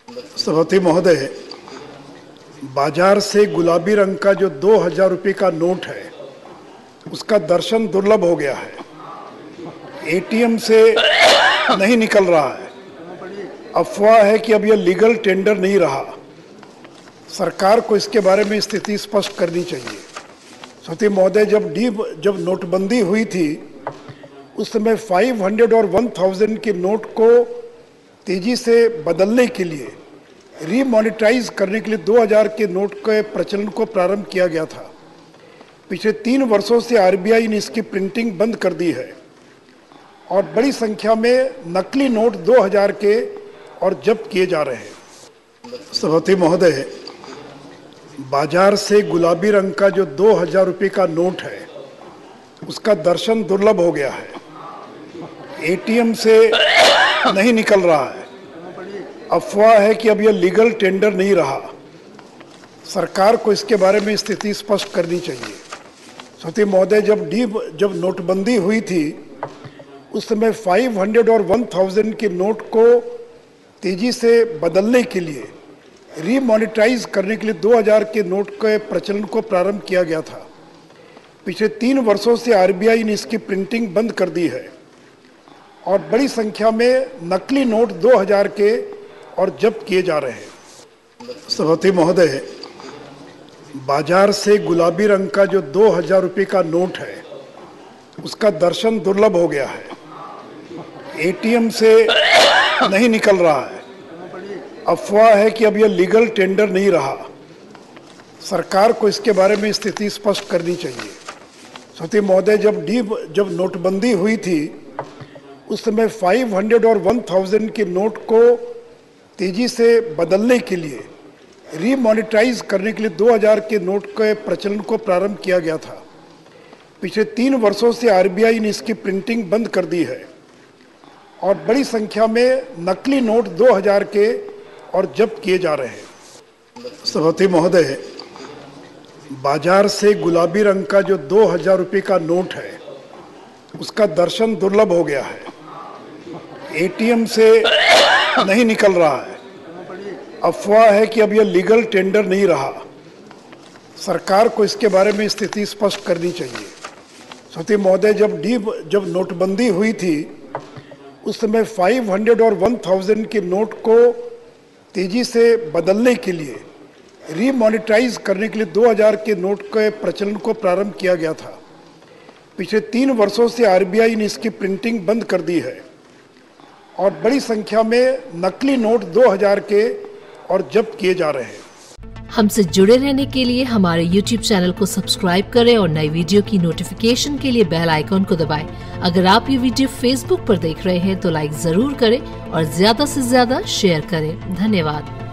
सभापति महोदय, बाजार से गुलाबी रंग का जो 2000 रुपये का नोट है उसका दर्शन दुर्लभ हो गया है। एटीएम से नहीं निकल रहा है। अफवाह है कि अब यह लीगल टेंडर नहीं रहा। सरकार को इसके बारे में स्थिति स्पष्ट करनी चाहिए। सभापति महोदय, जब नोटबंदी हुई थी उस समय 500 और 1000 के नोट को तेजी से बदलने के लिए, रीमॉनिटाइज करने के लिए 2000 के नोट के प्रचलन को प्रारंभ किया गया था। पिछले 3 वर्षों से आरबीआई ने इसकी प्रिंटिंग बंद कर दी है और बड़ी संख्या में नकली नोट 2000 के और जब्त किए जा रहे हैं। सभापति महोदय, बाजार से गुलाबी रंग का जो 2000 रुपये का नोट है उसका दर्शन दुर्लभ हो गया है। एटीएम से नहीं निकल रहा है। अफवाह है कि अब यह लीगल टेंडर नहीं रहा। सरकार को इसके बारे में स्थिति स्पष्ट करनी चाहिए। सभापति महोदय, जब नोटबंदी हुई थी उस समय 500 और 1000 के नोट को तेजी से बदलने के लिए, रीमॉनिटाइज करने के लिए 2000 के नोट के प्रचलन को प्रारंभ किया गया था। पिछले 3 वर्षों से आरबीआई ने इसकी प्रिंटिंग बंद कर दी है और बड़ी संख्या में नकली नोट 2000 के और जब्त किए जा रहे हैं। सभापति महोदय, बाजार से गुलाबी रंग का जो 2000 रुपये का नोट है उसका दर्शन दुर्लभ हो गया है। एटीएम से नहीं निकल रहा है। अफवाह है कि अब यह लीगल टेंडर नहीं रहा। सरकार को इसके बारे में स्थिति स्पष्ट करनी चाहिए। सभापति महोदय, जब नोटबंदी हुई थी उस समय 500 और 1000 के नोट को तेजी से बदलने के लिए, रीमॉनिटाइज करने के लिए 2000 के नोट के प्रचलन को प्रारंभ किया गया था। पिछले 3 वर्षों से आरबीआई ने इसकी प्रिंटिंग बंद कर दी है और बड़ी संख्या में नकली नोट 2000 के और जब्त किए जा रहे हैं। सभापति महोदय, बाजार से गुलाबी रंग का जो 2000 रुपये का नोट है उसका दर्शन दुर्लभ हो गया है। एटीएम से नहीं निकल रहा है। अफवाह है कि अब यह लीगल टेंडर नहीं रहा। सरकार को इसके बारे में स्थिति स्पष्ट करनी चाहिए। सभापति महोदय, जब नोटबंदी हुई थी उस समय 500 और 1000 के नोट को तेजी से बदलने के लिए, रीमॉनिटाइज करने के लिए 2000 के नोट के प्रचलन को प्रारंभ किया गया था। पिछले 3 वर्षों से आरबीआई ने इसकी प्रिंटिंग बंद कर दी है और बड़ी संख्या में नकली नोट 2000 के और जब्त किए जा रहे हैं। हमसे जुड़े रहने के लिए हमारे YouTube चैनल को सब्सक्राइब करें और नई वीडियो की नोटिफिकेशन के लिए बेल आइकॉन को दबाएं। अगर आप ये वीडियो Facebook पर देख रहे हैं तो लाइक जरूर करें और ज्यादा से ज्यादा शेयर करें। धन्यवाद।